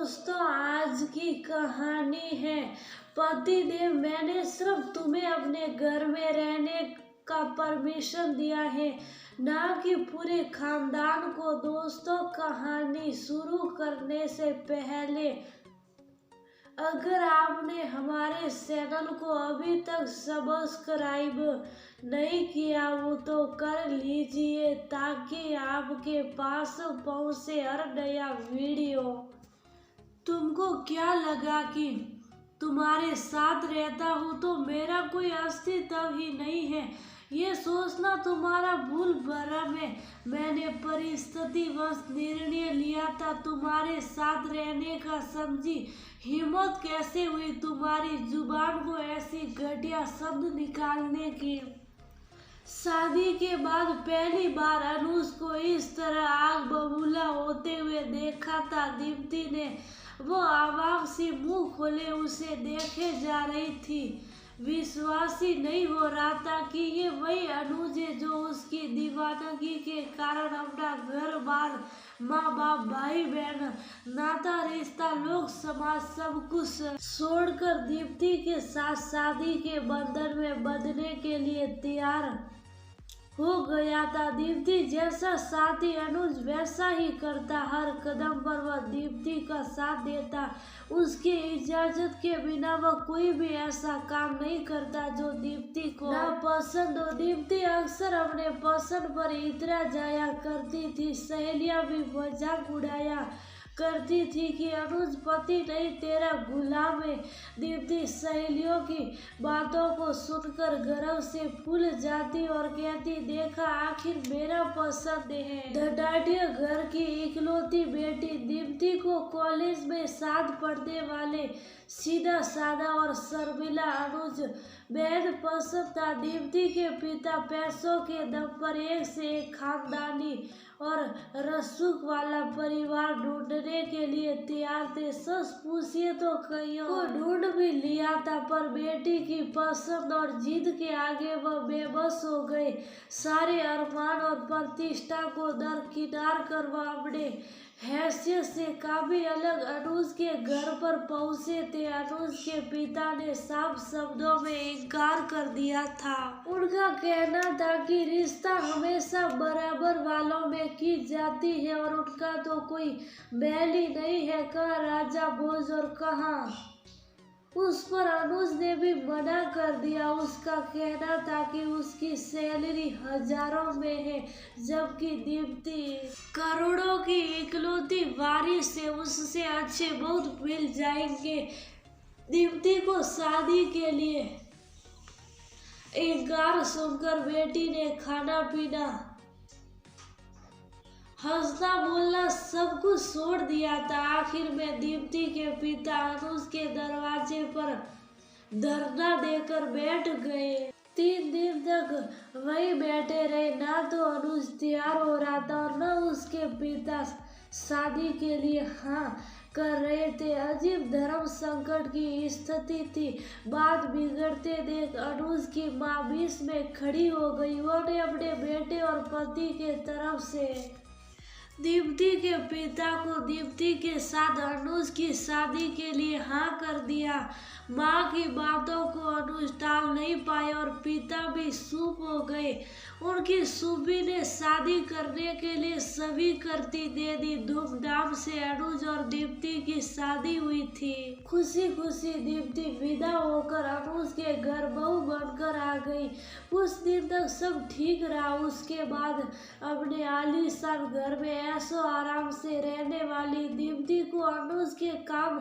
दोस्तों, आज की कहानी है पतिदेव। मैंने सिर्फ तुम्हें अपने घर में रहने का परमिशन दिया है, ना कि पूरे खानदान को। दोस्तों, कहानी शुरू करने से पहले अगर आपने हमारे चैनल को अभी तक सब्सक्राइब नहीं किया हो तो कर लीजिए, ताकि आपके पास पहुंचे हर नया वीडियो। तुमको क्या लगा कि तुम्हारे साथ रहता हूँ तो मेरा कोई अस्तित्व ही नहीं है? ये सोचना तुम्हारा भूल भरम है। मैंने परिस्थितिवश निर्णय लिया था तुम्हारे साथ रहने का। समझी? हिम्मत कैसे हुई तुम्हारी जुबान को ऐसी घटिया शब्द निकालने की? शादी के बाद पहली बार अनुज को इस तरह आग बबूला होते हुए देखा था। दीप्ति ने वो आवाज से मुंह खोले उसे देखे जा रही थी। विश्वास ही नहीं हो रहा था कि ये वही अनुज है जो उसकी दीवानगी के कारण अपना घर बार, माँ बाप, भाई बहन, नाता रिश्ता, लोग समाज सब कुछ छोड़कर दीप्ति के साथ शादी के बंधन में बंधने के लिए तैयार हो गया था। दीप्ति जैसा साथी अनुज वैसा ही करता। हर कदम पर वह दीप्ति का साथ देता। उसकी इजाजत के बिना वह कोई भी ऐसा काम नहीं करता जो दीप्ति को ना पसंद हो। दीप्ति अक्सर अपने पसंद पर इतरा जाया करती थी। सहेलियां भी मजाक उड़ाया करती थी कि अनुज पति नहीं तेरा गुलाम है। दीप्ति सहेलियों की बातों को सुनकर गर्व से फूल जाती और कहती, देखा आखिर मेरा पसंद है। धड़ाढ़िया घर की इकलौती बेटी दीप्ति को कॉलेज में साथ पढ़ने वाले सीधा साधा और शर्मिला अनुज बेहद पसंद था। दीप्ति के पिता पैसों के दम पर एक से एक खानदानी और रसूख वाला परिवार ढूंढने के लिए तैयार थे। सच पूछिए तो कईयों को ढूंढ भी लिया था, पर बेटी की पसंद और जिद के आगे वह बेबस हो गए। सारे अरमान और प्रतिष्ठा को दरकिनार कर वह अपने हैसियत से काफी अलग अनुज के घर पर पहुंचे थे। अनुज के पिता ने साफ शब्दों में इनकार कर दिया था। उनका कहना था कि रिश्ता हमेशा बराबर वालों में की जाती है और उनका तो कोई महल ही नहीं है, कहाँ राजा भोज और कहाँ। उस पर अनुज ने भी मना कर दिया। उसका कहना था कि उसकी सैलरी हजारों में है, जबकि दीप्ति करोड़ों की इकलौती वारिस से उससे अच्छे बहुत मिल जाएंगे। दीप्ति को शादी के लिए इनकार सुनकर बेटी ने खाना पीना, हंसना बोलना सब कुछ छोड़ दिया था। आखिर में दीप्ति के पिता अनुज के दरवाजे पर धरना देकर बैठ गए। 3 दिन तक वही बैठे रहे। ना तो अनुज तैयार हो रहा था और न उसके पिता शादी के लिए हाँ कर रहे थे। अजीब धर्म संकट की स्थिति थी। बात बिगड़ते देख अनुज की माँ बीच में खड़ी हो गई। उन्होंने अपने बेटे और पति के तरफ से दीप्ति के पिता को दीप्ति के साथ अनुज की शादी के लिए हाँ कर दिया। माँ की बातों को अनुज टाल नहीं पाए और पिता भी चुप हो गए। उनकी सूबी ने शादी करने के लिए सभी करती दे दी। धूमधाम से अनुज और दीप्ति की शादी हुई थी। खुशी खुशी दीप्ति विदा होकर अनुज के घर बहू बनकर आ गई। कुछ दिन तक सब ठीक रहा। उसके बाद अपने आलीशान घर में ऐसो आराम से रहने वाली दीप्ति को अनुज के काम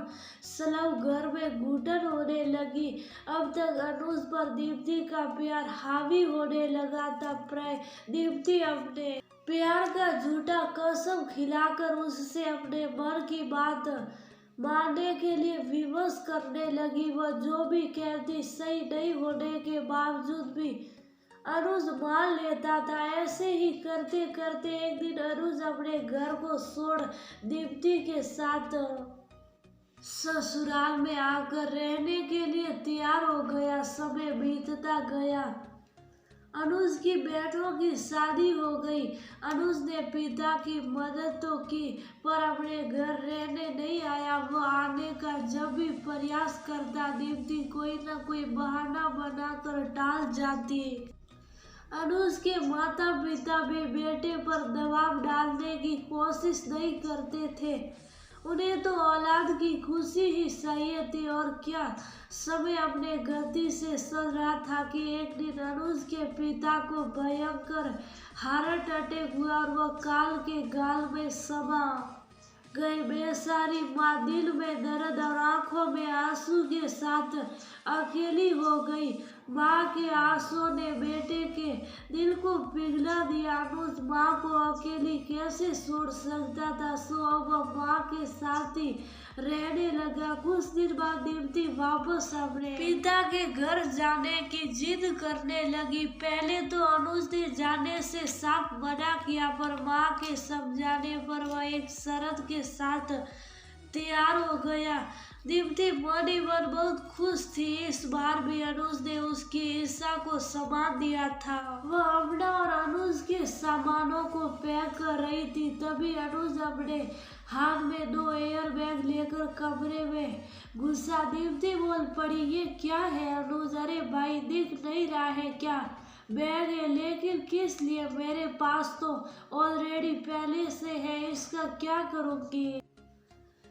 सलाव घर में घुटन होने लगी। अब तक अनुज पर दीप्ति का प्यार हावी होने लगा था। प्राय दीप्ति अपने प्यार का झूठा कसम खिलाकर उससे अपने मन की बात मानने के लिए विवश करने लगी। वह जो भी कहती सही नहीं होने के बावजूद भी अनुज मान लेता था। ऐसे ही करते करते एक दिन अनुज अपने घर को छोड़ दीप्ति के साथ ससुराल में आकर रहने के लिए तैयार हो गया। समय बीतता गया। अनुज की बेटों की शादी हो गई। अनुज ने पिता की मदद तो की पर अपने घर रहने नहीं आया। वो आने का जब भी प्रयास करता दीप्ति कोई न कोई बहाना बनाकर टाल जाती। अनुज के माता पिता भी बेटे पर दबाव डालने की कोशिश नहीं करते थे। उन्हें तो औलाद की खुशी ही चाहिए थी और क्या। समय अपने गति से चल रहा था कि एक दिन अनुज के पिता को भयंकर हार्ट अटैक हुआ और वह काल के गाल में समा गई। बेचारी माँ दिल में दर्द और आंखों में आंसू के साथ अकेली हो गई। माँ के आंसू ने बेटे के दिल को पिघला दिया। अनुज माँ को अकेली कैसे छोड़ सकता था, सो अब माँ के साथ ही रहने लगा। कुछ दिन बाद दीप्ति वापस अपने पिता के घर जाने की जिद करने लगी। पहले तो अनुज ने जाने से साफ मना किया पर माँ के समझाने पर वह एक शर्त के साथ तैयार हो गया। दीप्ति मन ही मन बहुत खुश थी। इस बार भी अनुज ने उसकी इच्छा को संभाल दिया था। वह अपना और अनुज के सामानों को पैक कर रही थी, तभी अनुज अपने हाथ में 2 एयर बैग लेकर कमरे में घुसा। दीप्ति बोल पड़ी, ये क्या है अनुज? अरे भाई दिख नहीं रहा है क्या? बैग है, लेकिन किस लिए? मेरे पास तो ऑलरेडी पहले से है, इसका क्या करूँगी?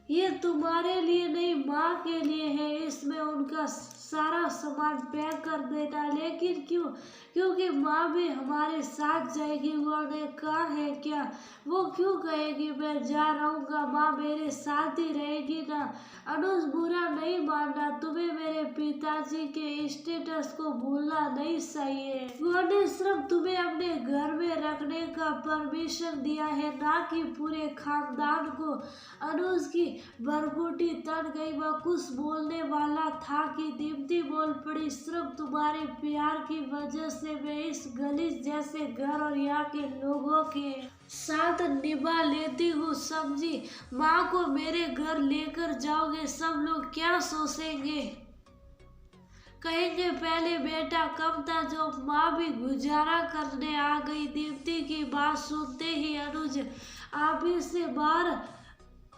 ये तुम्हारे लिए नहीं, माँ के लिए है, इसमें उनका सारा सामान पैक कर देना। लेकिन क्यों? क्योंकि माँ भी हमारे साथ जाएगी। उन्होंने कहा है क्या? वो क्यों कहेगी मैं जा रहूँगा? माँ मेरे साथ ही रहेगी ना। अनुज बुरा नहीं मानना, तुम्हें मेरे पिताजी के स्टेटस को भूलना नहीं चाहिए। उन्होंने सिर्फ तुम्हें अपने घर में रखने का परमिशन दिया है, ना कि पूरे खानदान को। अनुज की भरभूटी तन गई। वह कुछ बोलने वाला था कि दीप्ति बोल पड़ी, सिर्फ तुम्हारे प्यार की वजह से मैं इस गली जैसे घर और यहाँ के लोगों के साथ निभा लेती हूँ, समझी? माँ को मेरे घर लेकर जाओगे, सब लोग क्या सोचेंगे? कहेंगे पहले बेटा कम था जो माँ भी गुजारा करने आ गई। दीप्ति की बात सुनते ही अनुज आफिस से बाहर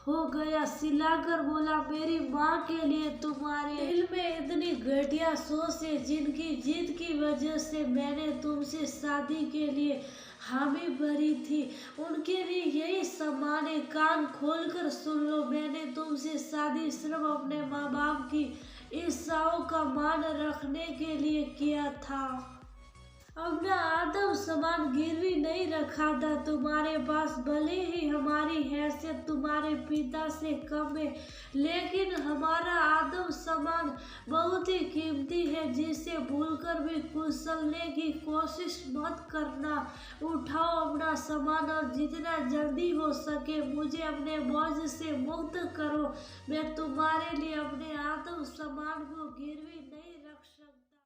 हो गया। सिलाकर बोला, मेरी माँ के लिए तुम्हारे दिल में इतनी घटिया सोच है जिनकी जिद की वजह से मैंने तुमसे शादी के लिए हामी भरी थी, उनके लिए यही सम्मान है। कान खोलकर सुन लो, मैंने तुमसे शादी सिर्फ अपने माँ बाप की इच्छाओं का मान रखने के लिए किया था। अपना आदम समान गिरवी नहीं रखा था तुम्हारे पास। भले ही हमारी हैसियत तुम्हारे पिता से कम है, लेकिन हमारा आदम समान बहुत ही कीमती है, जिसे भूलकर भी कुचलने की कोशिश मत करना। उठाओ अपना सामान और जितना जल्दी हो सके मुझे अपने बोझ से मुक्त करो। मैं तुम्हारे लिए अपने आदम समान को गिरवी नहीं